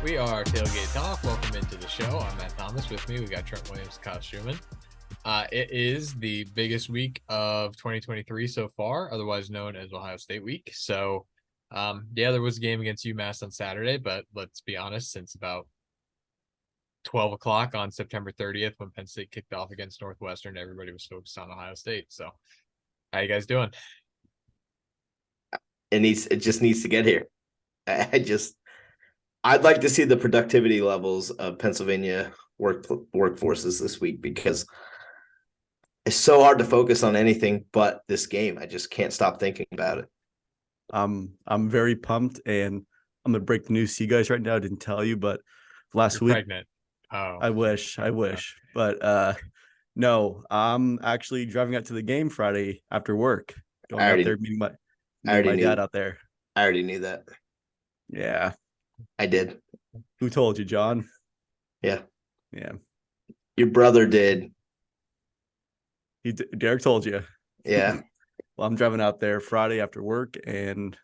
We are Tailgate Talk. Welcome into the show. I'm Matt Thomas. With me, we got Trent Williams, Kyle Schumann. It is the biggest week of 2023 so far, otherwise known as Ohio State Week. So, there was a game against UMass on Saturday, but let's be honest, since about 12 o'clock on September 30th, when Penn State kicked off against Northwestern, everybody was focused on Ohio State. So, how you guys doing? It just needs to get here. I'd like to see the productivity levels of Pennsylvania workforces this week, because it's so hard to focus on anything but this game. I just can't stop thinking about it. I'm very pumped, and I'm gonna break the news to you guys right now. I didn't tell you, but last You're week, pregnant. Oh, I wish, but no, I'm actually driving out to the game Friday after work, going out there meeting my dad out there. I already knew that. Yeah, I did. Who told you, John? Yeah. Your brother did. Derek told you. Yeah. Well, I'm driving out there Friday after work, and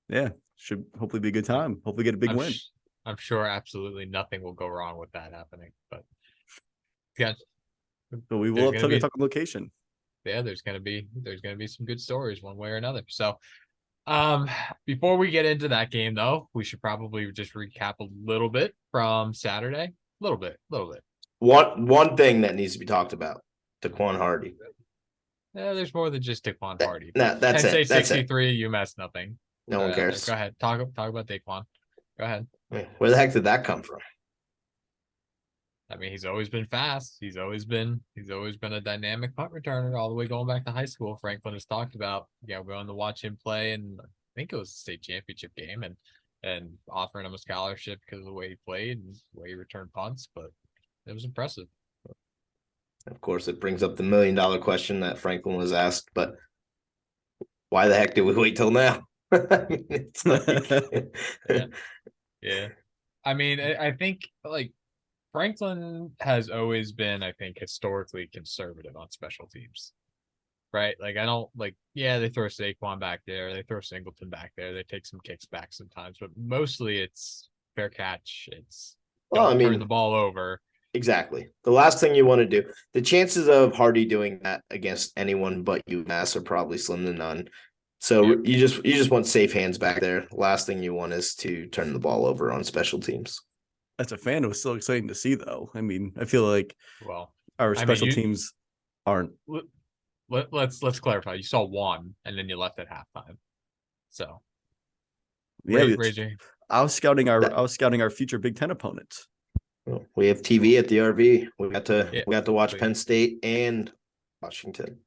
yeah, should hopefully be a good time. Hopefully get a big win. I'm sure absolutely nothing will go wrong with that happening, but yeah. But we will have to talk on location. Yeah, there's gonna be some good stories one way or another. So before we get into that game though, we should probably just recap a little bit from Saturday. A little bit. One thing that needs to be talked about: Daquan Hardy. Yeah, there's more than just Daquan Hardy. That's Penn it. State 63, UMass nothing. No one cares. Go ahead. Talk about Daquan. Go ahead. Where the heck did that come from? I mean, he's always been fast. He's always been a dynamic punt returner all the way going back to high school. Franklin has talked about, going to watch him play, and I think it was the state championship game, and offering him a scholarship because of the way he played and the way he returned punts. But it was impressive. Of course, it brings up the $1 million question that Franklin was asked, but why the heck did we wait till now? It's like... Yeah. I mean, I think Franklin has always been, I think, historically conservative on special teams, right? I don't they throw Saquon back there, they throw Singleton back there, they take some kicks back sometimes, but mostly it's fair catch. It's turn the ball over. Exactly. The last thing you want to do, the chances of Hardy doing that against anyone but UMass are probably slim to none. So you just want safe hands back there. Last thing you want is to turn the ball over on special teams. As a fan, it was still exciting to see, though. I mean, I feel like our special teams aren't. Let's clarify. You saw one, and then you left at halftime. So I was scouting our future Big Ten opponents. We have TV at the RV. We got to watch Penn State and Washington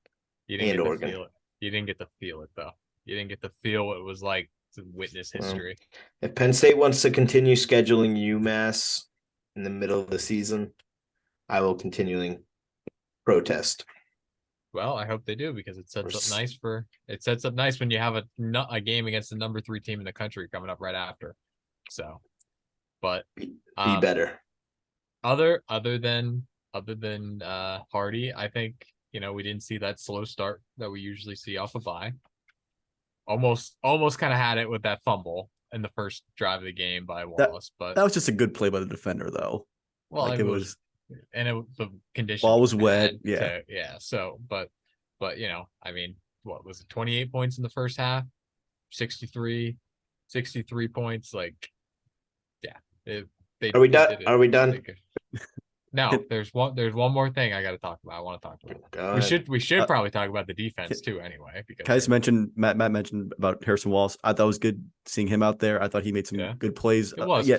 and Oregon. You didn't get to feel it, though. You didn't get to feel what it was like to witness history. If Penn State wants to continue scheduling UMass in the middle of the season, I will continually protest. Well, I hope they do, because it sets up nice when you have a game against the number 3 team in the country coming up right after. So, but be better. Other than Hardy, I think we didn't see that slow start that we usually see off a bye. Almost kind of had it with that fumble in the first drive of the game by Wallace, but that was just a good play by the defender, though. Well, the condition. Ball was wet. So, but I mean, what was it? 28 points in the first half, 63 points. Are we done? Are we done? No, there's one more thing I got to talk about. I want to talk about. We should probably talk about the defense too, anyway. Because Matt mentioned about Harrison Wallace. I thought it was good seeing him out there. I thought he made some good plays. It was.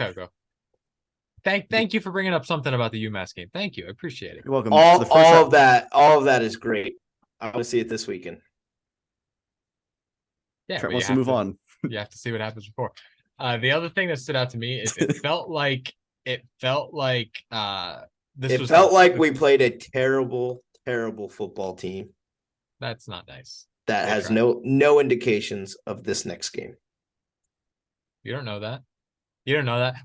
Thank you for bringing up something about the UMass game. Thank you, I appreciate it. You're welcome. All of that is great. I want to see it this weekend. Yeah, Trent wants to move on. You have to see what happens before. The other thing that stood out to me is it felt like we played a terrible football team. That's not nice. That has no indications of this next game. You don't know that.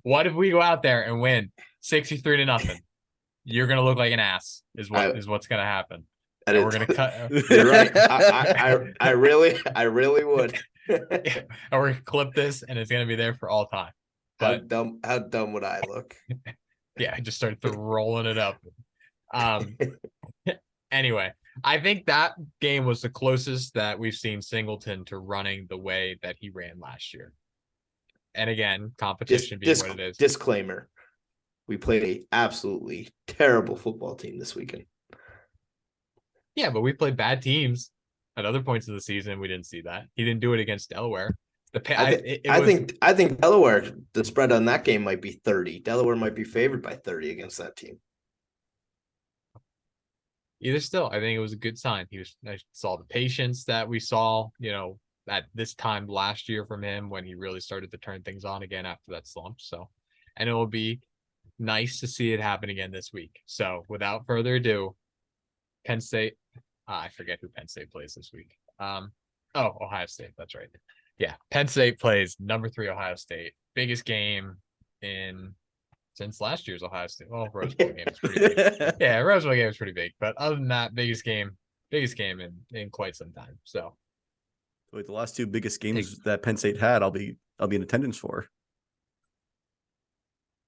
What if we go out there and win 63-0? You're gonna look like an ass. Is what's gonna happen. And we're gonna cut. You're right. I really would. And we're gonna clip this, and it's gonna be there for all time. But how dumb would I look? yeah, I just started rolling it up. Anyway, I think that game was the closest that we've seen Singleton to running the way that he ran last year. And again, competition being what it is. Disclaimer. We played a absolutely terrible football team this weekend. Yeah, but we played bad teams at other points of the season. We didn't see that. He didn't do it against Delaware. I think Delaware, the spread on that game might be 30. Delaware might be favored by 30 against that team. Either still, I think it was a good sign. I saw the patience that we saw, at this time last year from him when he really started to turn things on again after that slump. So, and it will be nice to see it happen again this week. So without further ado, Penn State, I forget who Penn State plays this week. Ohio State. That's right. Yeah. Penn State plays number 3 Ohio State. Biggest game since last year's Ohio State. Well, Rose Bowl game is pretty big. Yeah, Rose Bowl game is pretty big. But other than that, biggest game in quite some time. So wait, the last 2 biggest games that Penn State had, I'll be in attendance for.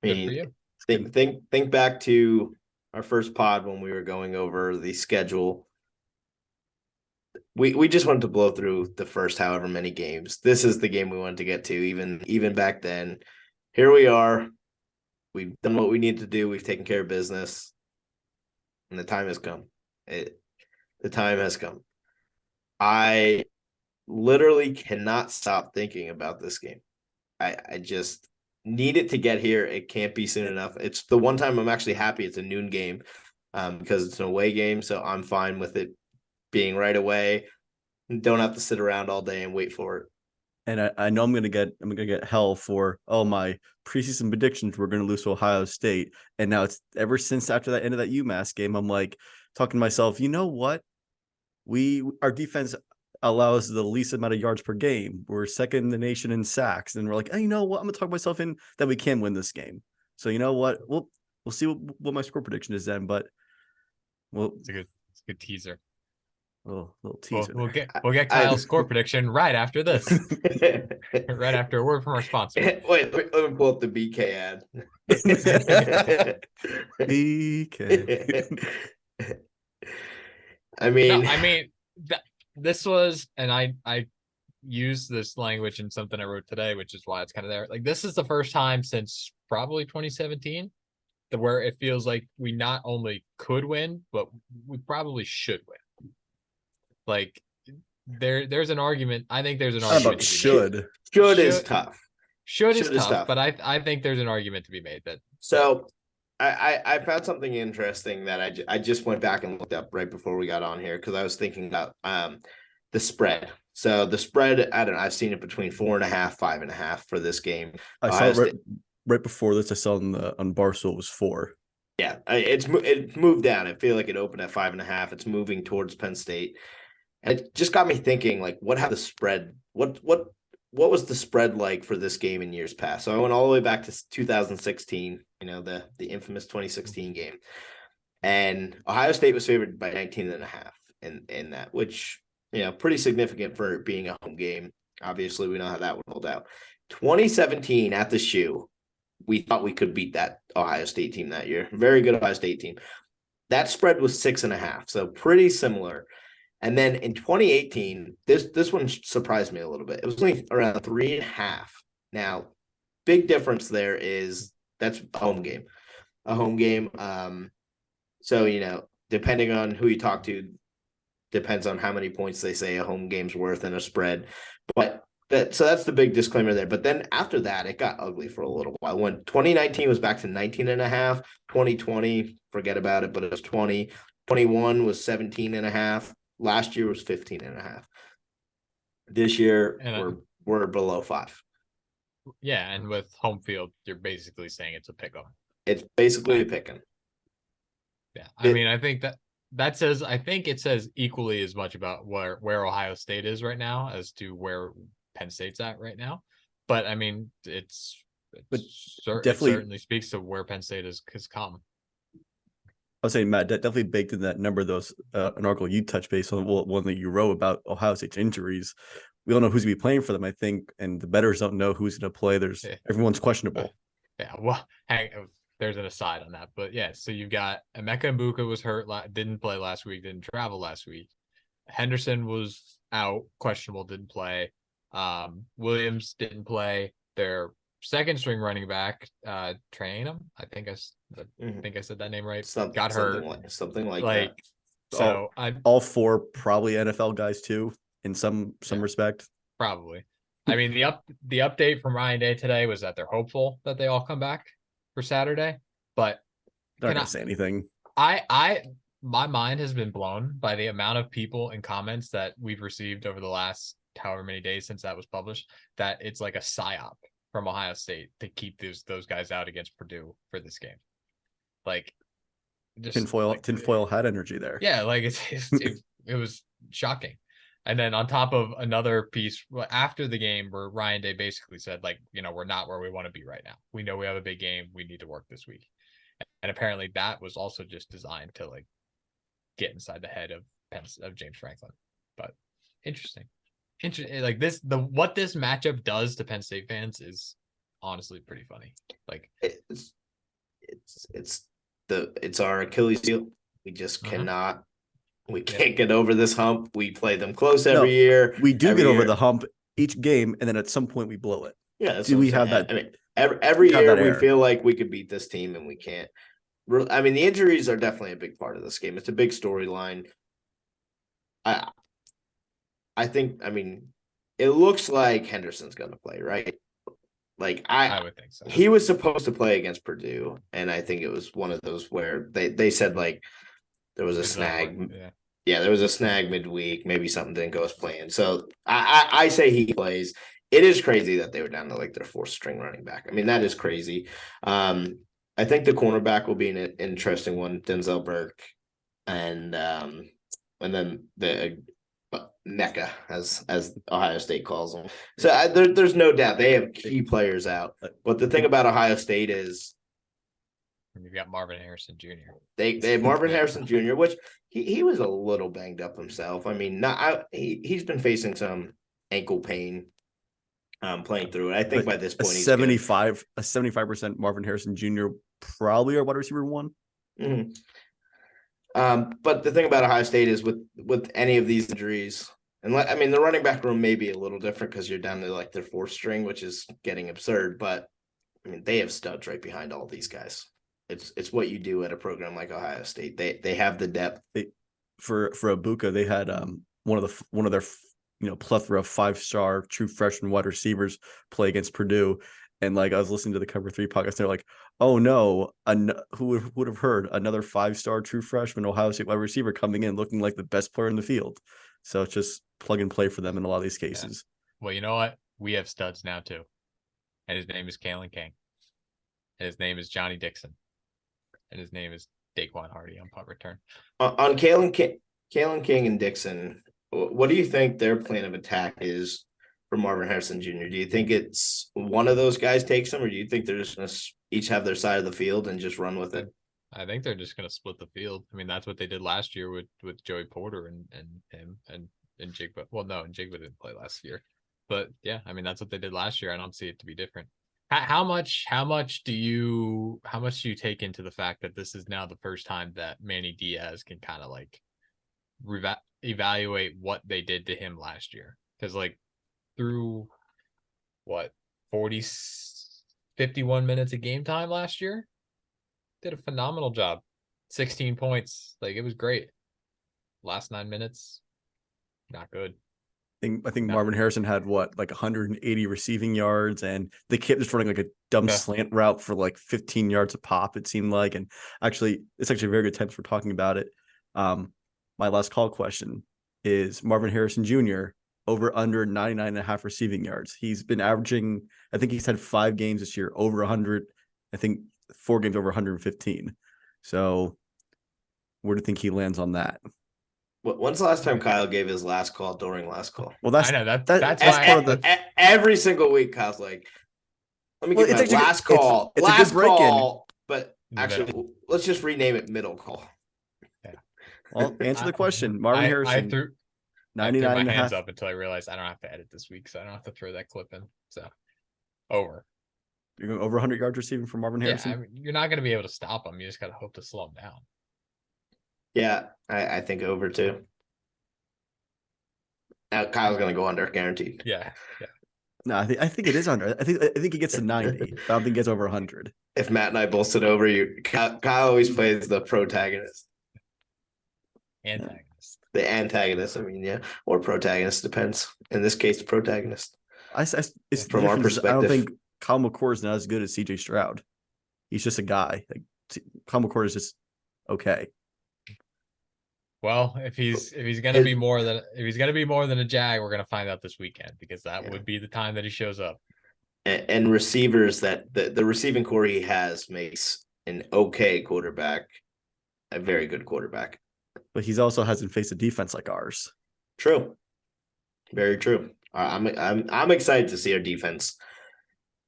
I mean, think back to our first pod when we were going over the schedule. We just wanted to blow through the first however many games. This is the game we wanted to get to, even back then. Here we are. We've done what we need to do. We've taken care of business. And the time has come. The time has come. I literally cannot stop thinking about this game. I just need it to get here. It can't be soon enough. It's the one time I'm actually happy it's a noon game because it's an away game. So I'm fine with it being right away. Don't have to sit around all day and wait for it. And I know I'm gonna get hell for my preseason predictions we're gonna lose to Ohio State. And now it's ever since after that end of that UMass game, I'm like talking to myself, you know what? Our defense allows the least amount of yards per game. We're second in the nation in sacks. And we're like, hey, you know what? I'm gonna talk myself in that we can win this game. So you know what? We'll see what my score prediction is then. But it's a good teaser. Little teaser. We'll get Kyle's score prediction right after this. Right after a word from our sponsor. Wait, let me pull up the BK ad. BK. This was, and I used this language in something I wrote today, which is why it's kind of there. Like, this is the first time since probably 2017 where it feels like we not only could win, but we probably should win. Like, there's an argument. I think there's an argument. Should is tough. Should is tough, but I think there's an argument to be made that. So I found something interesting that I just went back and looked up right before we got on here because I was thinking about the spread. So the spread, I don't know, I've seen it between 4.5, 5.5 for this game. I saw it right before this. I saw on Barstool it was 4. Yeah, it's moved down. I feel like it opened at 5.5. It's moving towards Penn State. And it just got me thinking, like, what was the spread like for this game in years past? So I went all the way back to 2016, the infamous 2016 game. And Ohio State was favored by 19.5 in that, which, pretty significant for it being a home game. Obviously, we know how that would hold out. 2017 at the Shoe, we thought we could beat that Ohio State team that year. Very good Ohio State team. That spread was 6.5, so pretty similar. And then in 2018, this one surprised me a little bit. It was only around 3.5. Now, big difference there is that's a home game. So, depending on who you talk to, depends on how many points they say a home game's worth in a spread. But so that's the big disclaimer there. But then after that, it got ugly for a little while. When 2019 was back to 19.5, 2020, forget about it, but it was 20. 21 was 17.5. Last year was 15.5. This year we're below 5. Yeah, and with home field, you're basically saying it's a pick-em. It's basically a pick-em. Yeah, I think it says equally as much about where Ohio State is right now as to where Penn State's at right now. But it certainly speaks to where Penn State has come. I was saying, Matt, that definitely baked in that number. Those an article you touched base on one that you wrote about Ohio State's injuries. we don't know who's going to be playing for them, I think, and the bettors don't know who's going to play. Everyone's questionable. Yeah, well, there's an aside on that, but yeah. So you've got Emeka Mbuka was hurt, didn't play last week, didn't travel last week. Henderson was out, questionable, didn't play. Williams didn't play. Their second string running back, Trainum, I think I said that name right. Got hurt, something like that. So all four probably NFL guys too, in some respect. Probably. I mean, the update from Ryan Day today was that they're hopeful that they all come back for Saturday, but they're not gonna say anything. My mind has been blown by the amount of people and comments that we've received over the last however many days since that was published, that it's like a psyop from Ohio State to keep those guys out against Purdue for this game. Like, just tinfoil hat energy there. Yeah, like it was shocking. And then on top of another piece after the game where Ryan Day basically said, like, we're not where we want to be right now. We know we have a big game. We need to work this week. And apparently that was also just designed to like get inside the head of James Franklin. But interesting. Like what this matchup does to Penn State fans is honestly pretty funny. Like it's our Achilles heel. We just cannot. We can't get over this hump. We play them close every year. We do get over the hump each game, and then at some point we blow it. Yeah, do we have that? I mean, every year we feel like we could beat this team, and we can't. I mean, the injuries are definitely a big part of this game. It's a big storyline. I think. I mean, it looks like Henderson's going to play, right? Like I would think so. He was supposed to play against Purdue, and I think it was one of those where they said like there was a snag. Yeah, there was a snag midweek. Maybe something didn't go as planned. So I say he plays. It is crazy that they were down to like their fourth string running back. I mean, that is crazy. I think the cornerback will be an interesting one, Denzel Burke, and then the NECA, as Ohio State calls them. So there's no doubt they have key players out. But the thing about Ohio State is you've got Marvin Harrison Jr. They have Marvin Harrison Jr., which he was a little banged up himself. I mean, he's been facing some ankle pain playing through it. I think by this point he's 75% Marvin Harrison Jr. probably our wide receiver one. Mm-hmm. But the thing about Ohio State is with any of these injuries, and I mean the running back room may be a little different because you're down to like their fourth string, which is getting absurd. But I mean they have studs right behind all these guys. It's what you do at a program like Ohio State. They have the depth. For Abuka, they had one of their plethora of 5-star true freshman wide receivers play against Purdue, and like I was listening to the Cover 3 podcast, they're like, oh no, who would have heard another 5-star true freshman Ohio State wide receiver coming in looking like the best player in the field. So it's just plug and play for them in a lot of these cases. Yeah. Well, you know what? We have studs now too, and his name is Kalen King, and his name is Johnny Dixon. And his name is Daquan Hardy on punt return. On Kalen King and Dixon, what do you think their plan of attack is for Marvin Harrison Jr.? Do you think it's one of those guys takes them, or do you think they're just going to each have their side of the field and just run with it? I think they're just going to split the field. I mean, that's what they did last year with Joey Porter and him and Jigba. Well, no, and Jigba didn't play last year. But yeah, I mean, that's what they did last year. I don't see it to be different. How much do you take into the fact that this is now the first time that Manny Diaz can kind of like evaluate what they did to him last year? Because like through 51 minutes of game time last year, did a phenomenal job. 16 points, like it was great. Last 9 minutes, not good. I think Marvin Harrison had like 180 receiving yards, and they kept just running like a dumb slant route for like 15 yards a pop, it seemed like. And actually, it's actually a very good time for talking about it. My last call question is Marvin Harrison Jr. over under 99.5 receiving yards. He's been averaging, I think he's had 5 games this year over 100. I think 4 games over 115. So where do you think he lands on that? When's the last time Kyle gave his last call during last call? Well, that's part of the every single week. Kyle's like, "Let me get my last call." It's a good break-in, but actually, let's just rename it middle call. Yeah. Well, answer the question, Marvin Harrison. I threw 99 my and a hands half. up until I realized I don't have to edit this week, so I don't have to throw that clip in. So over. You're going over 100 yards receiving from Marvin Yeah, Harrison. I mean, you're not going to be able to stop him. You just got to hope to slow him down. Yeah, I think over too. Now Kyle's gonna go under, guaranteed. Yeah. No, I think it is under. I think he gets to 90, but I don't think he gets over 100. If Matt and I both sit over you, Kyle always plays the protagonist, Antagonist. the antagonist. I mean, yeah, or protagonist, depends. In this case, the protagonist. It's the From our difference is I don't perspective. think Kyle McCord is not as good as CJ Stroud. He's just a guy. Like Kyle McCord is just okay. Well, if he's gonna be more than a Jag, we're gonna find out this weekend, because that would be the time that he shows up. And receivers, that the receiving core he has makes an okay quarterback a very good quarterback. But he's also hasn't faced a defense like ours. True, very true. I'm excited to see our defense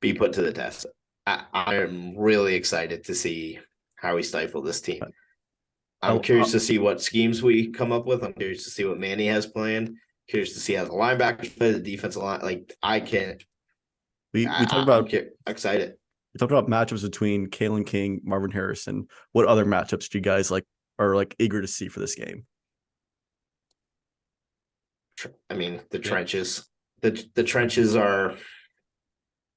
be put to the test. I am really excited to see how we stifle this team. I'm curious to see what schemes we come up with. I'm curious to see what Manny has planned. Curious to see how the linebackers play, the defensive line. Like I can't. We talked about excited. We talked about matchups between Kalen King, Marvin Harrison. What other matchups do you guys are eager to see for this game? I mean, the trenches. The trenches are.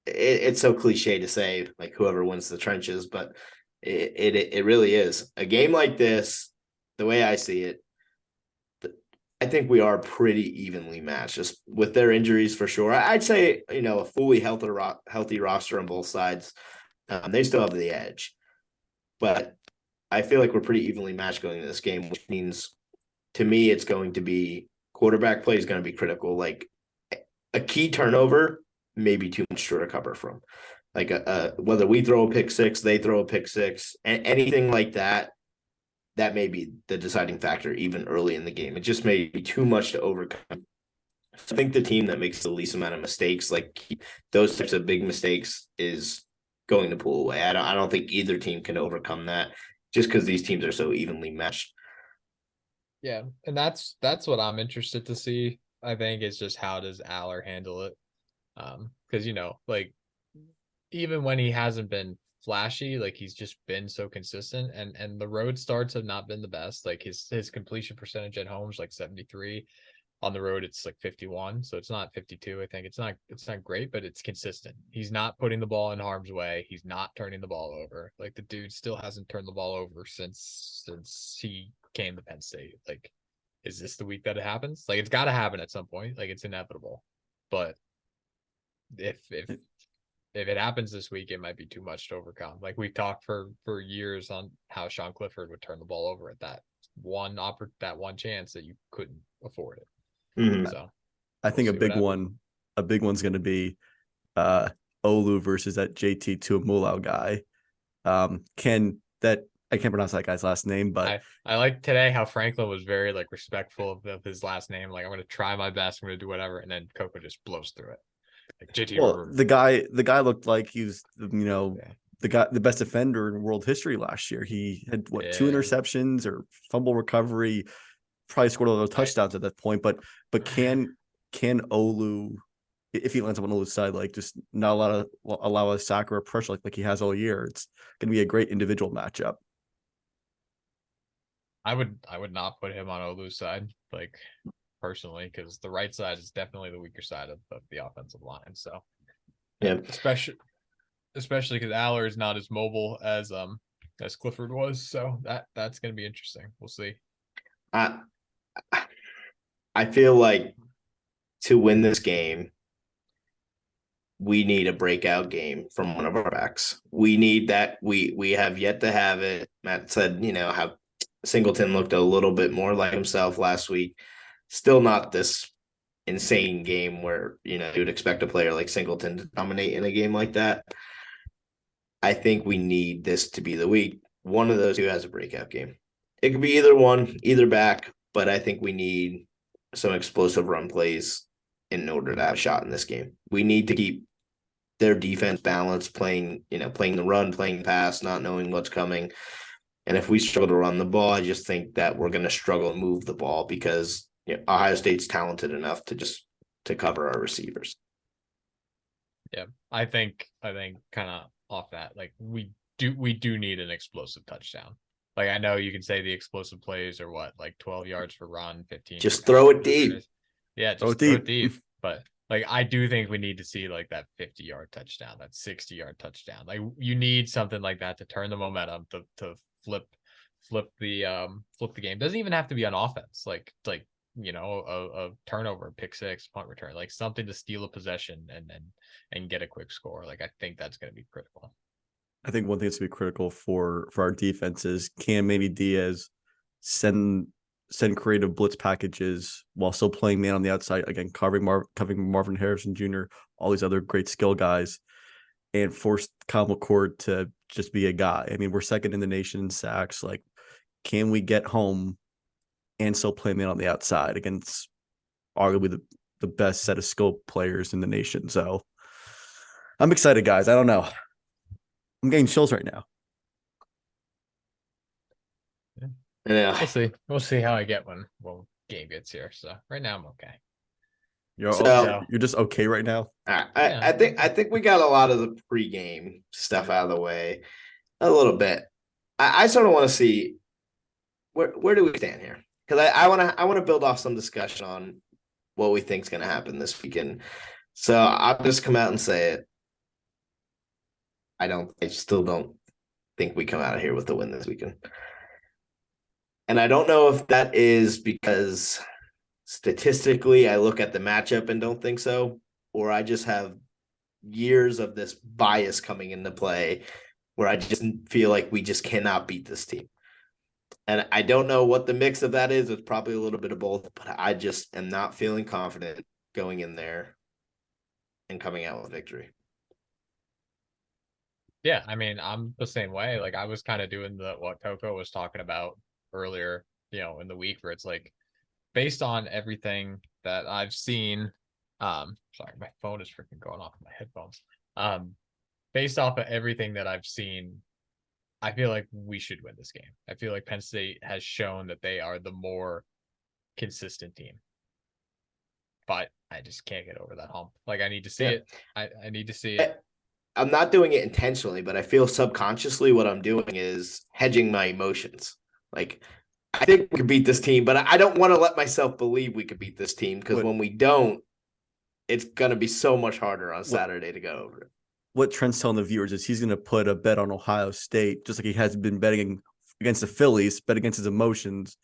It's so cliche to say like whoever wins the trenches, but it really is a game like this. The way I see it, I think we are pretty evenly matched, just with their injuries for sure. I'd say a fully healthy roster on both sides. They still have the edge, but I feel like we're pretty evenly matched going into this game, which means to me it's going to be quarterback play is going to be critical. Like a key turnover, maybe too much to recover from. Like whether we throw a pick six, they throw a pick six, and anything like that. That may be the deciding factor even early in the game. It just may be too much to overcome. I think the team that makes the least amount of mistakes, like those types of big mistakes, is going to pull away. I don't think either team can overcome that just because these teams are so evenly meshed. Yeah, and that's what I'm interested to see. I think it's just how does Aller handle it? Because like even when he hasn't been flashy, like he's just been so consistent, and the road starts have not been the best. Like his completion percentage at home is like 73, on the road it's like 51, so it's not 52. I think it's not great, but it's consistent. He's not putting the ball in harm's way. He's not turning the ball over. Like the dude still hasn't turned the ball over since he came to Penn State. Like, is this the week that it happens? Like it's got to happen at some point. Like it's inevitable. But if it happens this week, it might be too much to overcome. Like we've talked for years on how Sean Clifford would turn the ball over at that one chance that you couldn't afford it. Mm-hmm. So I think a big one's going to be Olu versus that JT Tuamulau guy. I can't pronounce that guy's last name, but I like today how Franklin was very like respectful of his last name. Like I'm going to try my best. I'm going to do whatever, and then Coco just blows through it. Like JT. Well, the guy looked like he was the best defender in world history last year. He had 2 interceptions or fumble recovery, probably scored a little touchdowns at that point. But can Olu, if he lands up on Olu's side, like just not allow a sack or a pressure like he has all year? It's going to be a great individual matchup. I would not put him on Olu's side, like personally, because the right side is definitely the weaker side of the offensive line. So yeah, especially because Aller is not as mobile as Clifford was. So that's going to be interesting. We'll see. I feel like to win this game, we need a breakout game from one of our backs. We need that. We have yet to have it. Matt said, how Singleton looked a little bit more like himself last week. Still not this insane game where, you would expect a player like Singleton to dominate in a game like that. I think we need this to be the week. One of those two has a breakout game. It could be either back, but I think we need some explosive run plays in order to have a shot in this game. We need to keep their defense balanced, playing the run, playing the pass, not knowing what's coming. And if we struggle to run the ball, I just think that we're going to struggle to move the ball because Ohio State's talented enough to cover our receivers. Yeah, I think kind of off that, like we do need an explosive touchdown. Like I know you can say the explosive plays are what, like 12 yards for run, 15. Just throw it deep. Yeah, just throw it deep. But like I do think we need to see like that 50-yard touchdown, that 60-yard touchdown. Like you need something like that to turn the momentum to flip the game. Doesn't even have to be on offense. Like a turnover, pick six, punt return, like something to steal a possession and get a quick score. Like I think that's going to be critical. I think one thing that's going to be critical for our defense is can maybe Diaz send creative blitz packages while still playing man on the outside, again, covering Marvin Harrison Jr., all these other great skill guys, and force Kyle McCord to just be a guy. I mean, we're second in the nation in sacks. Like, can we get home and still play man on the outside against arguably the best set of skill players in the nation? So I'm excited, guys. I don't know. I'm getting chills right now. Yeah. We'll see how I get when game gets here. So right now I'm okay. You're just okay right now. I think we got a lot of the pregame stuff out of the way a little bit. I sort of want to see where do we stand here, because I want to build off some discussion on what we think is going to happen this weekend. So I'll just come out and say it. I still don't think we come out of here with the win this weekend. And I don't know if that is because statistically I look at the matchup and don't think so, or I just have years of this bias coming into play where I just feel like we just cannot beat this team. And I don't know what the mix of that is. It's probably a little bit of both, but I just am not feeling confident going in there and coming out with victory. Yeah, I mean, I'm the same way. Like I was kind of doing what Coco was talking about earlier, in the week, where it's like based on everything that I've seen. Sorry, my phone is freaking going off my headphones. Based off of everything that I've seen, I feel like we should win this game. I feel like Penn State has shown that they are the more consistent team. But I just can't get over that hump. Like I need to see it. I need to see it. I'm not doing it intentionally, but I feel subconsciously what I'm doing is hedging my emotions. Like, I think we could beat this team, but I don't want to let myself believe we could beat this team, because when we don't, it's going to be so much harder on Saturday to go over it. What Trent's telling the viewers is he's going to put a bet on Ohio State, just like he has been betting against the Phillies, bet against his emotions.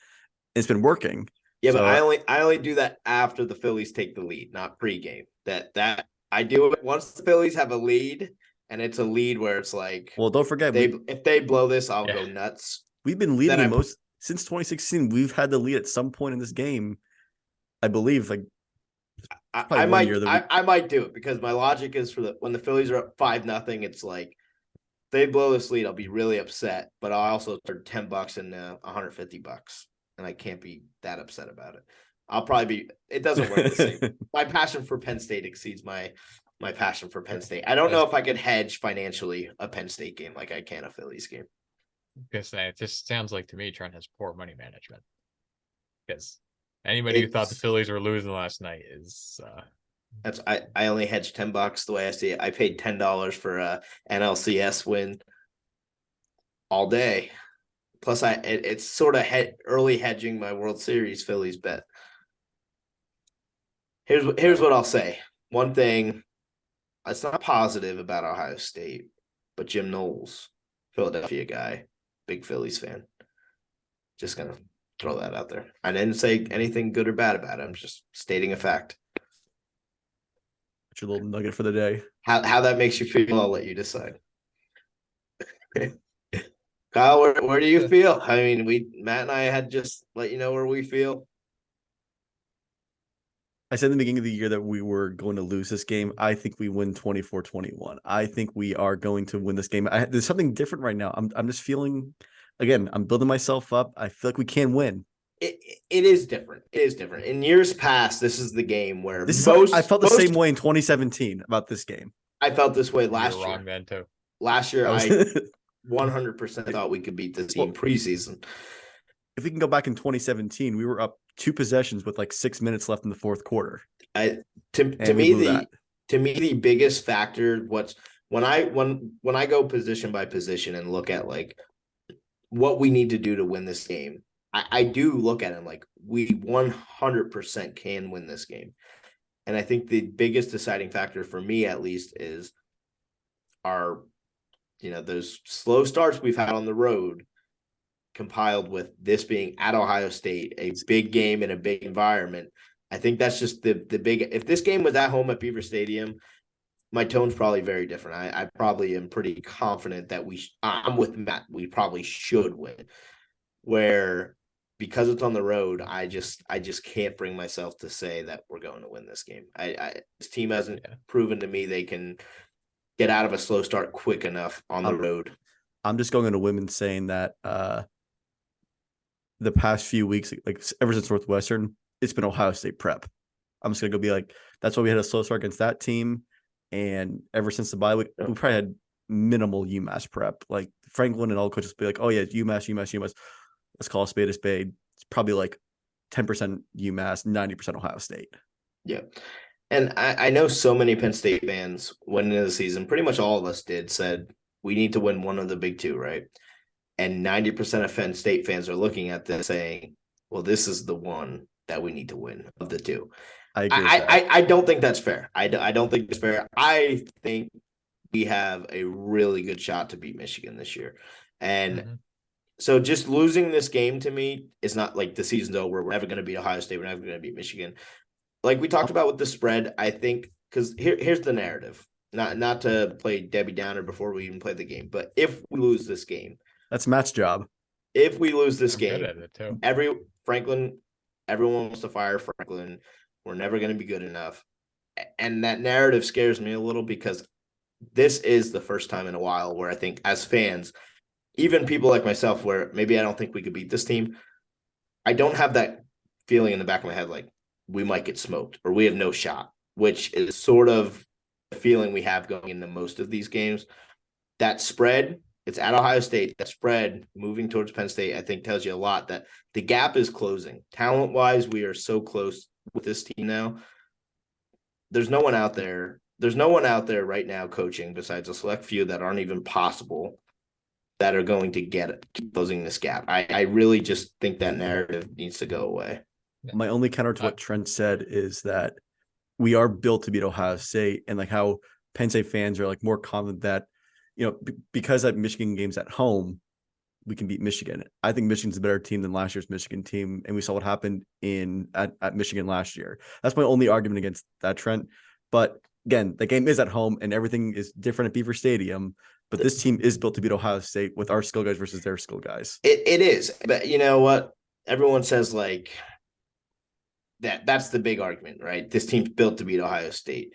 It's been working. Yeah, so, but I only do that after the Phillies take the lead, not pregame. That I do it once the Phillies have a lead, and it's a lead where it's like, well, don't forget, if they blow this, I'll go nuts. We've been leading since 2016. We've had the lead at some point in this game, I believe. Like, I might do it, because my logic is when the Phillies are up 5-0, it's like if they blow this lead, I'll be really upset, but I'll also turn $10 into $150, and I can't be that upset about it. I'll probably be. It doesn't work the same. My passion for Penn State exceeds my passion for Penn State. I don't know if I could hedge financially a Penn State game like I can a Phillies game. Because it just sounds like to me Trent has poor money management. Because anybody who thought the Phillies were losing last night is I only hedged $10 the way I see it. I paid $10 for a NLCS win all day. Plus, it's sort of early hedging my World Series Phillies bet. Here's what I'll say. One thing, it's not positive about Ohio State, but Jim Knowles, Philadelphia guy, big Phillies fan. Just gonna throw that out there. I didn't say anything good or bad about it. I'm just stating a fact. What's your little nugget for the day? How that makes you feel, I'll let you decide. Kyle, where do you feel? I mean, Matt and I had just let you know where we feel. I said in the beginning of the year that we were going to lose this game. I think we win 24-21. I think we are going to win this game. There's something different right now. I'm just feeling, again, I'm building myself up. I feel like we can win. It is different. It is different. In years past, this is the game where I felt the same way in 2017 about this game. I felt this way last year. Wrong then too. Last year, I 100% thought we could beat this team preseason. If we can go back in 2017, we were up 2 possessions with like 6 minutes left in the fourth quarter. To And we me blew that. the biggest factor when I go position by position and look at like what we need to do to win this game, I do look at it like we 100% can win this game. And I think the biggest deciding factor for me, at least, is our, those slow starts we've had on the road compiled with this being at Ohio State, a big game in a big environment. I think that's just the big, if this game was at home at Beaver Stadium, my tone's probably very different. I probably am pretty confident that I'm with Matt. We probably should win. Where because it's on the road, I just can't bring myself to say that we're going to win this game. This team hasn't proven to me they can get out of a slow start quick enough on the road. I'm just going into women saying that the past few weeks, like ever since Northwestern, it's been Ohio State prep. I'm just gonna go be like, that's why we had a slow start against that team. And ever since the bye week, we probably had minimal UMass prep. Like Franklin and all coaches be like, oh yeah, UMass. Let's call a spade a spade. It's probably like 10% UMass, 90% Ohio State. Yeah. And I know so many Penn State fans went into the season, pretty much all of us said we need to win one of the big two, right? And 90% of Penn State fans are looking at this saying, well, this is the one that we need to win of the two. I agree. I don't think that's fair. I don't think it's fair. I think we have a really good shot to beat Michigan this year. And so just losing this game to me is not like the season's over. We're never going to beat Ohio State. We're never going to beat Michigan. Like we talked about with the spread, I think, because here's the narrative. Not to play Debbie Downer before we even play the game, but if we lose this game, that's Matt's job. If we lose this game, good at it too. Everyone wants to fire Franklin. We're never going to be good enough. And that narrative scares me a little because this is the first time in a while where I think as fans, even people like myself, where maybe I don't think we could beat this team, I don't have that feeling in the back of my head like we might get smoked or we have no shot, which is sort of the feeling we have going into most of these games. That spread, it's at Ohio State. That spread moving towards Penn State, I think tells you a lot that the gap is closing. Talent-wise, we are so close with this team now. There's no one out there. There's no one out there right now coaching besides a select few that aren't even possible that are going to get it, closing this gap. I really just think that narrative needs to go away. My only counter to what Trent said is that we are built to beat Ohio State, and like how Penn State fans are like more confident that, because that Michigan game's at home, we can beat Michigan. I think Michigan's a better team than last year's Michigan team, and we saw what happened at Michigan last year. That's my only argument against that, Trent. But again, the game is at home, and everything is different at Beaver Stadium. But this team is built to beat Ohio State with our skill guys versus their skill guys. It is, but you know what? Everyone says like that's the big argument, right? This team's built to beat Ohio State.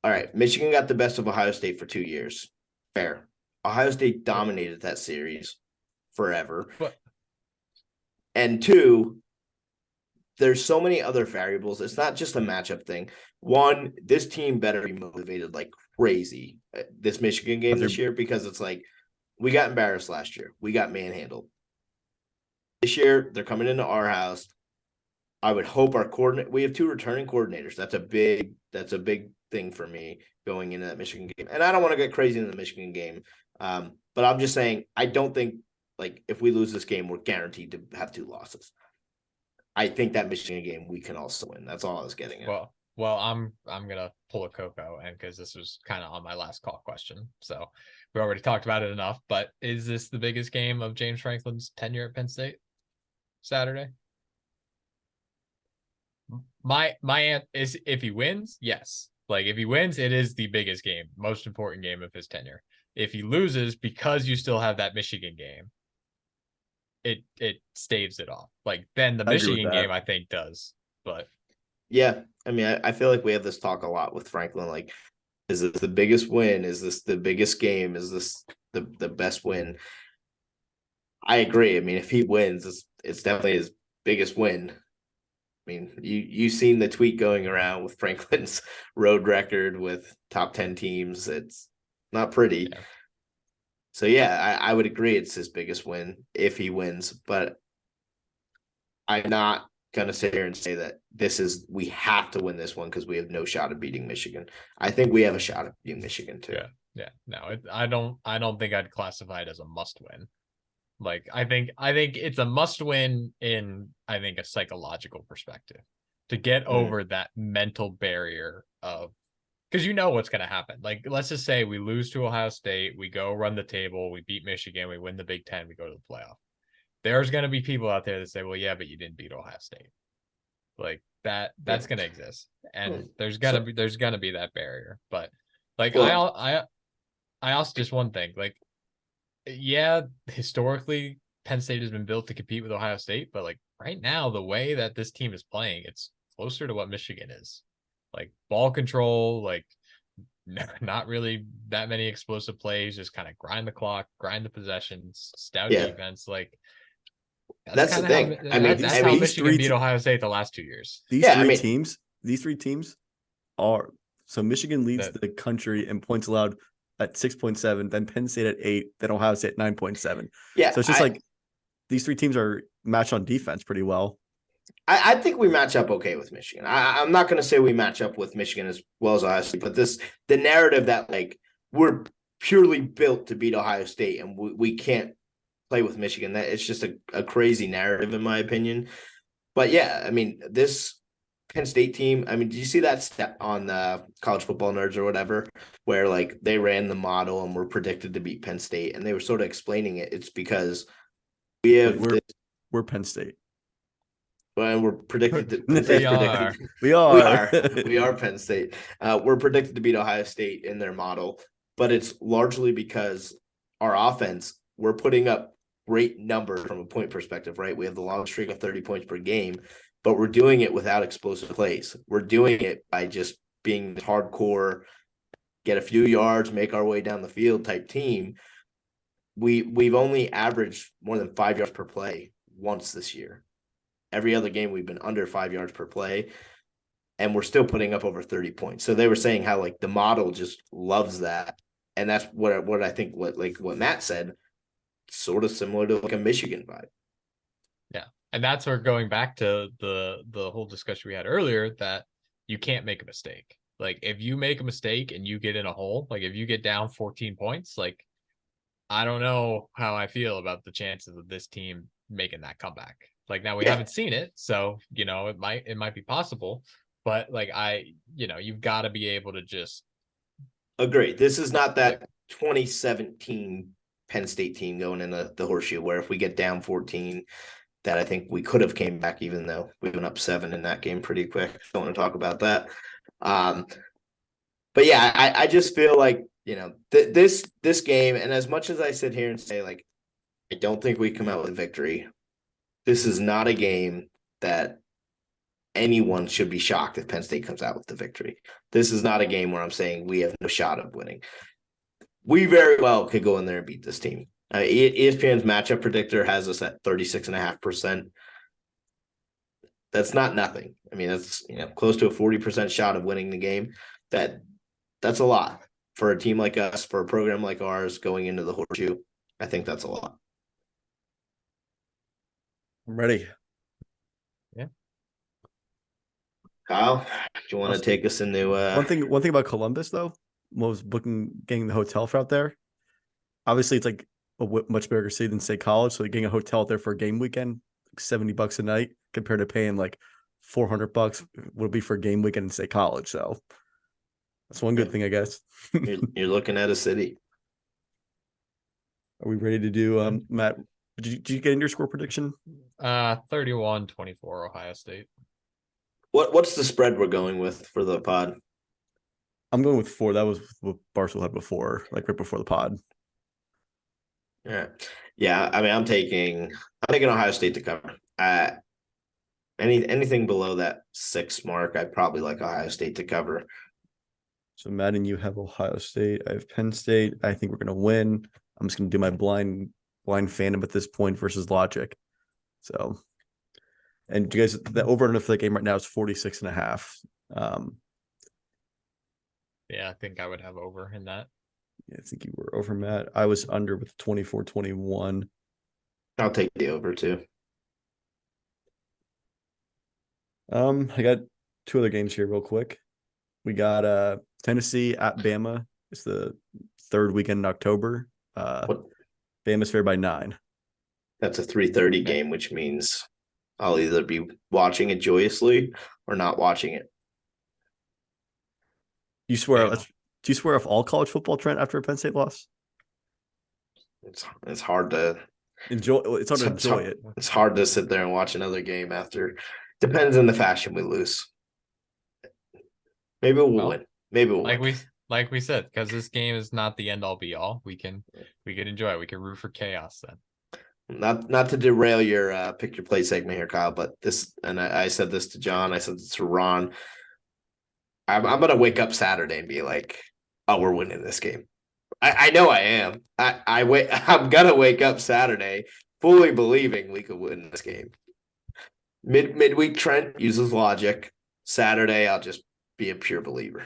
All right, Michigan got the best of Ohio State for 2 years. Fair. Ohio State dominated that series forever. And two, there's so many other variables. It's not just a matchup thing. One, this team better be motivated like crazy this Michigan game this year because it's like we got embarrassed last year. We got manhandled. This year, they're coming into our house. I would hope we have 2 returning coordinators. That's a big thing for me going into that Michigan game. And I don't want to get crazy in the Michigan game. But I'm just saying, I don't think like if we lose this game, we're guaranteed to have 2 losses. I think that Michigan game we can also win. That's all I was getting at. Well, I'm gonna pull a Coco, and because this was kind of on my last call question, so we already talked about it enough. But is this the biggest game of James Franklin's tenure at Penn State? Saturday. My aunt is if he wins, yes. Like if he wins, it is the biggest game, most important game of his tenure. If he loses, because you still have that Michigan game, it staves it off. Like then the Michigan game, I think does. But yeah, I mean, I feel like we have this talk a lot with Franklin. Like, is this the biggest win? Is this the biggest game? Is this the best win? I agree. I mean, if he wins, it's definitely his biggest win. I mean, you've seen the tweet going around with Franklin's road record with top 10 teams. It's not pretty. Yeah. So, yeah, I would agree it's his biggest win if he wins. But I'm not gonna sit here and say that we have to win this one because we have no shot of beating Michigan. I think we have a shot of beating Michigan too. Yeah. No, I don't think I'd classify it as a must win. Like I think it's a must win in a psychological perspective to get over that mental barrier of, because you know what's going to happen. Like, let's just say we lose to Ohio State, we go run the table, we beat Michigan, we win the Big Ten, we go to the playoff. There's going to be people out there that say, well, yeah, but you didn't beat Ohio State. Like that's going to exist. And there's going to be that barrier. But like, I also just one thing, like, yeah, historically Penn State has been built to compete with Ohio State, but like right now, the way that this team is playing, it's closer to what Michigan is. Like ball control, like not really that many explosive plays, just kind of grind the clock, grind the possessions, stout defense. Like that's the thing. That's how Michigan beat Ohio State the last 2 years. These three teams are, so Michigan leads the country in points allowed at 6.7, then Penn State at 8, then Ohio State at 9.7. Yeah. So it's just like these three teams are matched on defense pretty well. I think we match up okay with Michigan. I'm not going to say we match up with Michigan as well as Ohio State, but the narrative that like we're purely built to beat Ohio State and we can't play with Michigan, that it's just a crazy narrative in my opinion. But yeah, I mean, this Penn State team, I mean, did you see that step on the College Football Nerds or whatever, where like they ran the model and were predicted to beat Penn State, and they were sort of explaining it. It's because we're Penn State. Well, we're predicted to we are Penn State. We're predicted to beat Ohio State in their model, but it's largely because our offense, we're putting up great numbers from a point perspective, right? We have the long streak of 30 points per game, but we're doing it without explosive plays. We're doing it by just being hardcore, get a few yards, make our way down the field type team. We've only averaged more than 5 yards per play once this year. Every other game we've been under 5 yards per play, and we're still putting up over 30 points. So they were saying how like the model just loves that, and that's what I think what Matt said, sort of similar to like a Michigan vibe. Yeah, and that's where going back to the whole discussion we had earlier, that you can't make a mistake. Like if you make a mistake and you get in a hole, like if you get down 14 points, like I don't know how I feel about the chances of this team making that comeback. Like now we haven't seen it, so you know it might be possible, but like you've got to be able to just agree. This is not that 2017 Penn State team going in the horseshoe where if we get down 14, that I think we could have came back, even though we went up 7 in that game pretty quick. Don't want to talk about that. But yeah, I just feel like this game, and as much as I sit here and say like I don't think we come out with a victory, this is not a game that anyone should be shocked if Penn State comes out with the victory. This is not a game where I'm saying we have no shot of winning. We very well could go in there and beat this team. ESPN's matchup predictor has us at 36.5%. That's not nothing. I mean, that's close to a 40% shot of winning the game. That's a lot for a team like us, for a program like ours going into the horseshoe. I think that's a lot. I'm ready. Yeah. Kyle, do you want to take us into one thing about Columbus though, was getting the hotel for out there. Obviously, it's like a much bigger city than State College, so getting a hotel out there for a game weekend, like $70 a night, compared to paying like $400 would be for a game weekend in State College. So that's one good thing, I guess. You're looking at a city. Are we ready to do Matt? Did you get in your score prediction? 31-24 Ohio State. What's the spread we're going with for the pod? I'm going with 4. That was what Barstool had before, like right before the pod. Yeah. I mean, I'm taking Ohio State to cover. Anything below that 6 mark, I'd probably like Ohio State to cover. So Matt and you have Ohio State. I have Penn State. I think we're going to win. I'm just going to do my blind fandom at this point versus logic. So, and you guys, the over under for the game right now is 46.5. Yeah, I think I would have over in that. Yeah, I think you were over, Matt. I was under with 24-21. I'll take the over too. I got two other games here real quick. We got Tennessee at Bama. It's the third weekend in October. What? Bama's favored by 9. That's a 3:30 game, which means I'll either be watching it joyously or not watching it. You swear? Bama. Do you swear off all college football, Trent, after a Penn State loss? It's hard to Enjoy. It's hard to enjoy it. It's hard to sit there and watch another game after. Depends on the fashion we lose. Maybe we'll win. Maybe we'll win. Like we said, because this game is not the end all be all. We can enjoy it. We can root for chaos then. Not to derail your pick your play segment here, Kyle, but this, and I said this to John, I said this to Ron. I'm gonna wake up Saturday and be like, "Oh, we're winning this game." I know I am. I'm gonna wake up Saturday fully believing we could win this game. Midweek Trent uses logic. Saturday, I'll just be a pure believer.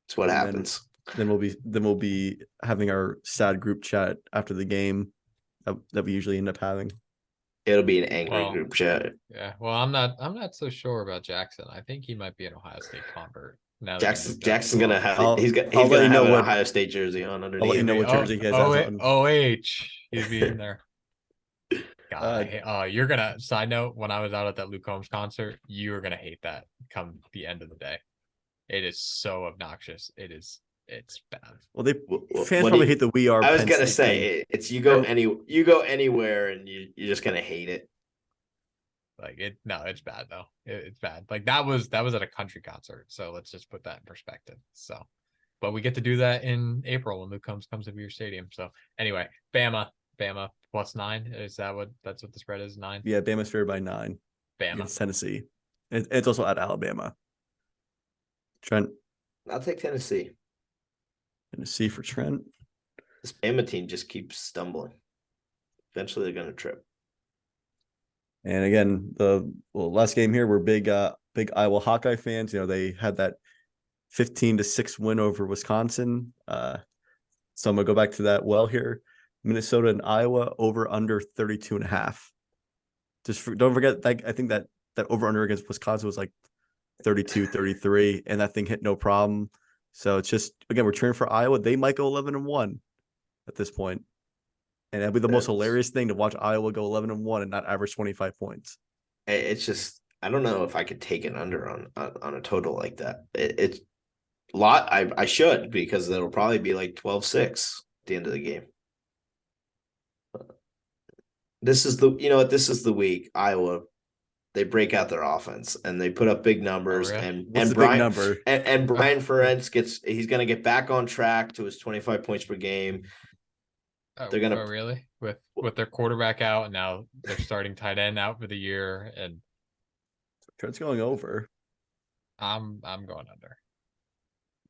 That's what happens. Then we'll be having our sad group chat after the game that we usually end up having. It'll be an angry group chat. Yeah. Well, I'm not so sure about Jackson. I think he might be an Ohio State convert. Now Jackson's gonna have he's gonna have an Ohio State jersey on underneath. I'll let you know what jersey he has on. OH. He'd be in there. God, you're gonna side note, when I was out at that Luke Combs concert, you were gonna hate that come the end of the day. It is so obnoxious. It's bad. Well, fans probably hate the We Are. I was gonna say it's you go anywhere and you're just gonna hate it. Like it's bad though. It's bad. Like that was at a country concert. So let's just put that in perspective. So, but we get to do that in April when Luke Combs comes to your stadium. So anyway, Bama +9. That's what the spread is, 9? Yeah, Bama's favored by 9. Bama. Against Tennessee. It's also at Alabama. Trent. I'll take Tennessee. Tennessee for Trent. This Bama team just keeps stumbling. Eventually they're gonna trip. And again, the last game here, we're big Iowa Hawkeye fans. You know, they had that 15-6 win over Wisconsin. So I'm gonna go back to that here. Minnesota and Iowa over under 32.5. Don't forget, I think that over under against Wisconsin was like 32-33, and that thing hit no problem. So it's just, again, we're cheering for Iowa. They might go 11-1 at this point. And that'd be the most hilarious thing to watch Iowa go 11-1 and not average 25 points. It's just, I don't know if I could take an under on a total like that. It's a lot. I should, because it'll probably be like 12-6 at the end of the game. This is the week Iowa, they break out their offense and they put up big numbers. Oh, really? And What's the Brian, big number? And Brian Ferentz he's going to get back on track to his 25 points per game. They're gonna really with their quarterback out, and now they're starting tight end out for the year, and Trent's going over. I'm going under.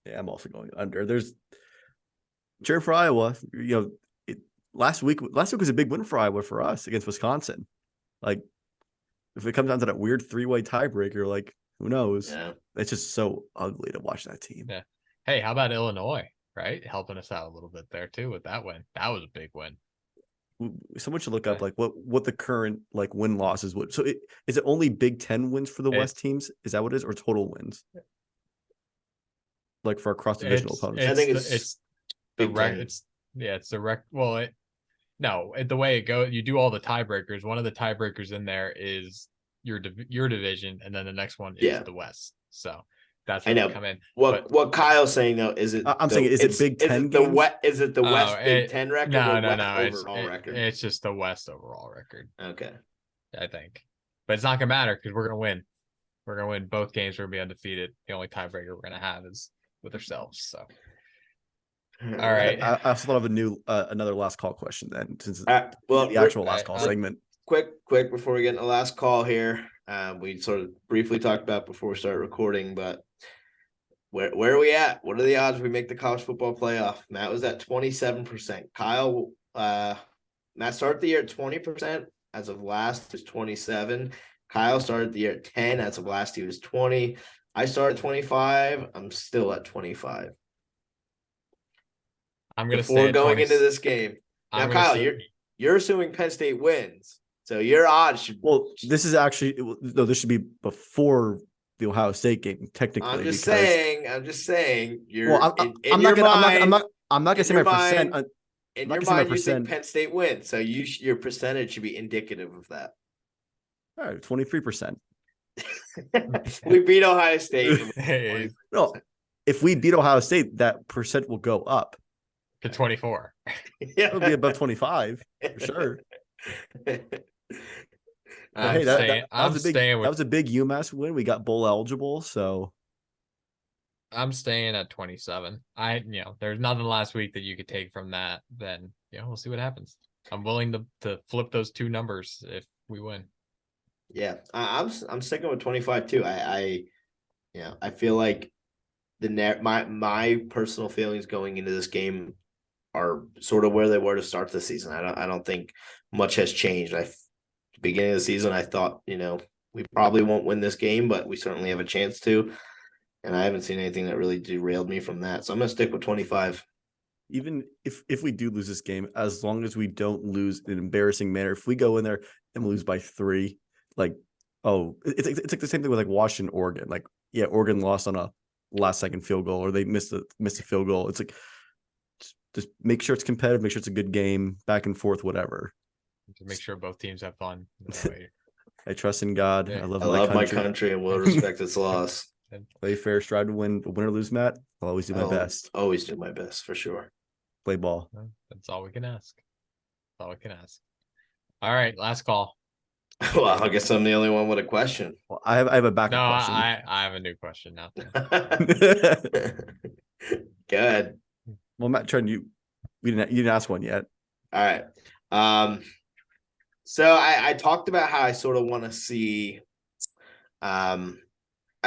Yeah, I'm also going under. There's cheering for Iowa. You know, last week was a big win for Iowa for us against Wisconsin. Like, if it comes down to that weird 3-way tiebreaker, like, who knows? Yeah. It's just so ugly to watch that team. Yeah. Hey, how about Illinois? Right, helping us out a little bit there too with that win. That was a big win. Someone should look up like what the current like win losses would. So is it only Big Ten wins for the West teams? Is that what it is, or total wins? Like for our cross divisional opponents? I think it's the record. It's the record. Well, the way it goes, you do all the tiebreakers. One of the tiebreakers in there is your division, and then the next one is the West. So. That's where I come in. What Kyle's saying though is it? I'm saying is it Big Ten? Is it the West Big Ten record? No. Overall record. It's just the West overall record. Okay, I think, but it's not gonna matter because we're gonna win. We're gonna win both games. We're gonna be undefeated. The only tiebreaker we're gonna have is with ourselves. So, all right. I also thought of another last call question then, since the actual last call segment. Quick before we get into the last call here. We sort of briefly talked about before we started recording, but where are we at? What are the odds we make the college football playoff? Matt was at 27%. Kyle, Matt started the year at 20%. As of last, he was 27. Kyle started the year at 10. As of last, he was 20. I started 25. I'm still at 25. I'm gonna before going into this game. Now, Kyle, you're assuming Penn State wins. So your odds should. Well, this is actually no. This should be before the Ohio State game, technically. I'm just saying. You're Well, in your mind. I'm not gonna say my percent. In your mind, you think Penn State wins, so your percentage should be indicative of that. All right, 23%. We beat Ohio State. Hey, No, if we beat Ohio State, that percent will go up to 24. Yeah. It'll be above 25 for sure. I'm Hey, staying. I'm was a big, staying with. that was a big UMass win. We got bowl eligible, so I'm staying at 27. There's nothing last week that you could take from that. Then we'll see what happens. I'm willing to flip those two numbers if we win. Yeah, I'm sticking with 25 too. I feel like my personal feelings going into this game are sort of where they were to start the season. I don't think much has changed. Beginning of the season, I thought we probably won't win this game, but we certainly have a chance to. And I haven't seen anything that really derailed me from that. So I'm gonna stick with 25. Even if we do lose this game, as long as we don't lose in an embarrassing manner, if we go in there and lose by 3, like, it's like the same thing with like Washington, Oregon. Like, yeah, Oregon lost on a last second field goal, or they missed a field goal. It's like just make sure it's competitive, make sure it's a good game, back and forth, whatever. To make sure both teams have fun. I trust in God. Yeah. I love my country and will respect its laws. Play fair, strive to win or lose, Matt. I'll always do my best. Always do my best for sure. Play ball. That's all we can ask. All right, last call. Well, I guess I'm the only one with a question. Well, I have a backup question. I have a new question now. Good. Well, Matt, Trent, you didn't ask one yet. All right. So I talked about how I sort of want to see some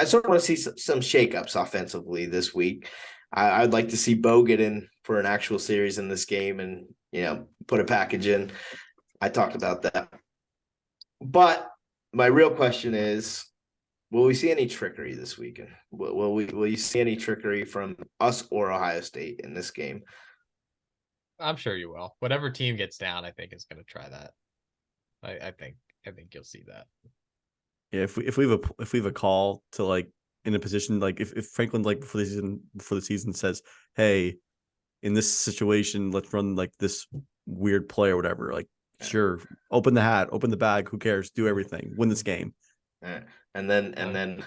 shakeups offensively this week. I'd like to see Bo get in for an actual series in this game and put a package in. I talked about that. But my real question is, will we see any trickery this weekend? Will you see any trickery from us or Ohio State in this game? I'm sure you will. Whatever team gets down, I think is going to try that. I think you'll see that. Yeah, if we have a call to like in a position like if Franklin like before the season says, hey, in this situation, let's run like this weird play or whatever. Like, sure, open the hat, open the bag. Who cares? Do everything. Win this game. And then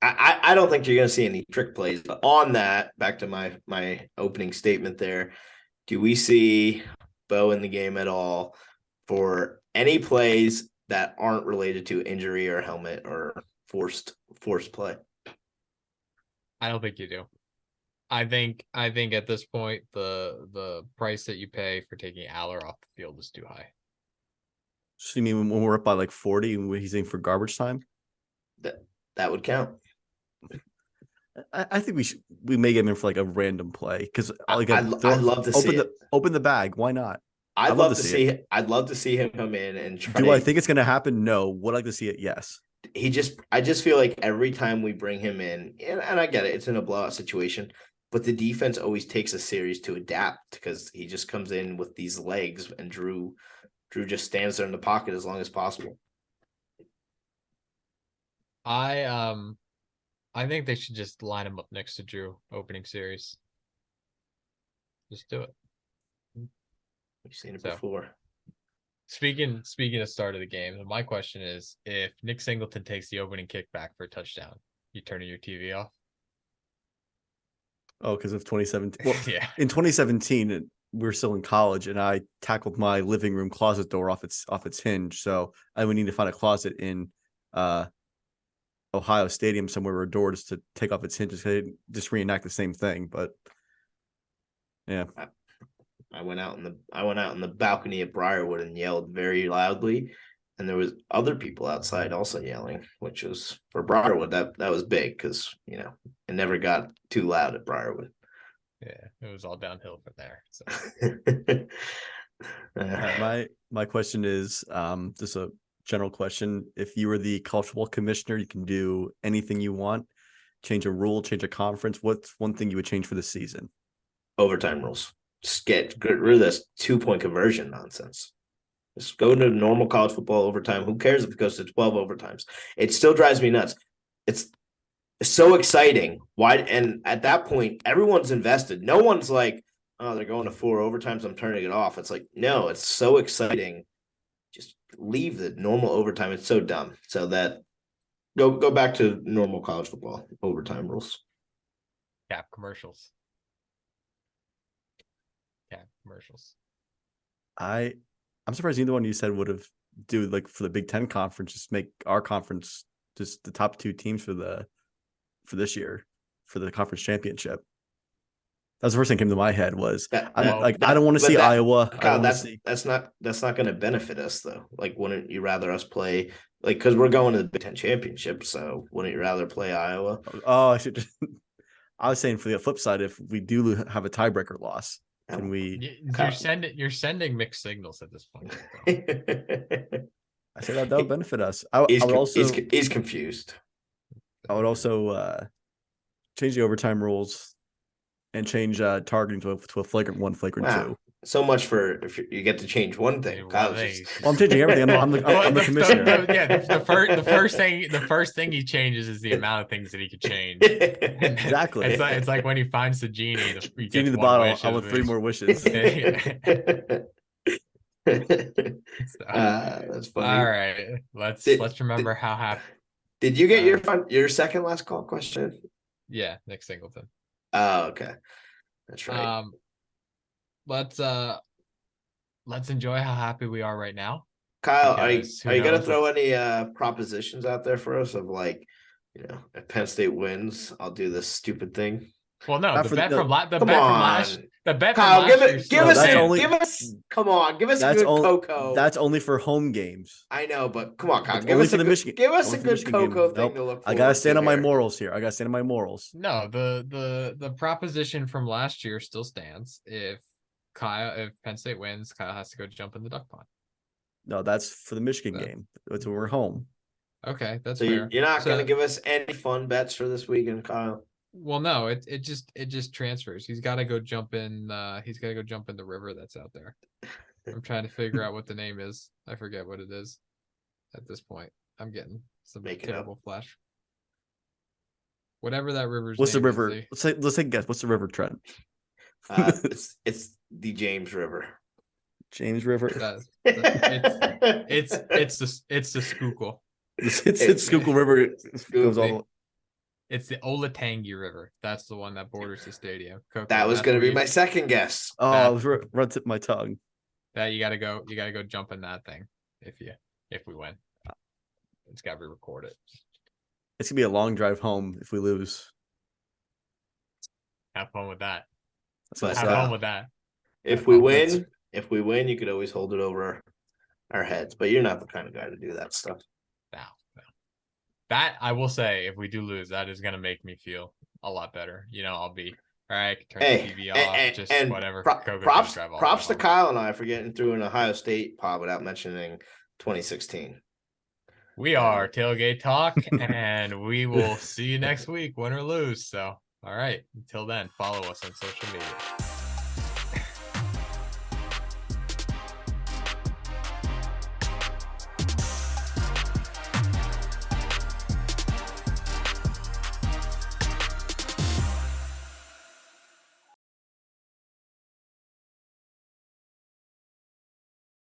I don't think you're going to see any trick plays. But on that, back to my opening statement there, do we see Bo in the game at all for any plays that aren't related to injury or helmet or forced play? I don't think you do. I think at this point the price that you pay for taking Aller off the field is too high. So you mean when we're up by like 40 and he's in for garbage time? That would count. I think we may get him in for like a random play because I'd love to see it. Open the bag. Why not? I'd love to see it. I'd love to see him come in and try. Do I think it's going to happen? No. Would I like to see it? Yes. I just feel like every time we bring him in, and I get it, it's in a blowout situation, but the defense always takes a series to adapt because he just comes in with these legs, and Drew just stands there in the pocket as long as possible. I think they should just line him up next to Drew opening series. Just do it. We've seen it before. Speaking of start of the game, my question is, if Nick Singleton takes the opening kickback for a touchdown, you turning your TV off? Oh, because of 2017. Well, yeah. In 2017, we were still in college, and I tackled my living room closet door off its hinge. So I would need to find a closet in Ohio Stadium somewhere or a door just to take off its hinges. Just reenact the same thing, but yeah. I went out in the balcony at Briarwood and yelled very loudly, and there was other people outside also yelling, which was for Briarwood. That was big because it never got too loud at Briarwood. Yeah, it was all downhill from there. So. My question is just a general question. If you were the college football commissioner, you can do anything you want, change a rule, change a conference. What's one thing you would change for the season? Overtime rules. Just get rid of this 2-point conversion nonsense. Just go to normal college football overtime. Who cares if it goes to 12 overtimes? It still drives me nuts. It's so exciting. Why? And at that point, everyone's invested. No one's like, oh, they're going to 4 overtimes. I'm turning it off. It's like, no, it's so exciting. Just leave the normal overtime. It's so dumb. So that go back to normal college football overtime rules. Cap commercials. Cap commercials. I'm surprised neither one you said would have do like for the Big Ten conference, just make our conference just the top 2 teams for this year for the conference championship. That was the first thing that came to my head was I don't want to see Iowa. Kyle, that's not going to benefit us though. Like, wouldn't you rather us play because we're going to the Big Ten championship? So wouldn't you rather play Iowa? Oh, I was saying for the flip side, if we do have a tiebreaker loss, can we? You're sending mixed signals at this point. I said that would benefit us. He's confused. I would also change the overtime rules and change targeting to a flagrant 1, flagrant 2. So much for if you get to change one thing. Well, I'm changing everything. I'm the commissioner. The first thing he changes is the amount of things that he could change. Exactly. It's like when he finds the genie. Genie the bottle. I want 3 more wishes. That's funny. All right, let's remember how happy. Did you get your second last call question? Yeah, Nick Singleton. Oh, okay, that's right. Let's enjoy how happy we are right now. Kyle, are you gonna throw any propositions out there for us of like, if Penn State wins, I'll do this stupid thing? Well, no, the bet from last Kyle, give us that's good cocoa. That's only for home games. I know, but come on, Kyle, give us a good cocoa thing to look for. I gotta stand on my morals here. No, the proposition from last year still stands. If Penn State wins, Kyle has to go jump in the duck pond. No, that's for the Michigan game. That's when we're home. Okay, that's so fair. You're not going to give us any fun bets for this weekend, Kyle? Well, no, it just transfers. He's got to go jump in. He's got to go jump in the river that's out there. I'm trying to figure out what the name is. I forget what it is. At this point, I'm getting some terrible flash. Whatever that river's. What's the river? Let's take a guess. What's the river, Trent? It's the James River. James River. It's the Schuylkill. It's Schuylkill River. It's the Olatangi River. That's the one that borders the stadium. That was going to be my second guess. Oh, I was run tip my tongue. That you gotta go jump in that thing if we win. It's gotta be recorded. It's gonna be a long drive home if we lose. Have fun with that. But, have fun with that. If we win, you could always hold it over our heads. But you're not the kind of guy to do that stuff. No. That I will say, if we do lose, that is gonna make me feel a lot better. I'll be all right. Turn the TV off, and whatever. Props to Kyle and I for getting through an Ohio State pod without mentioning 2016. We are Tailgate Talk, and we will see you next week, win or lose. So, all right. Until then, follow us on social media.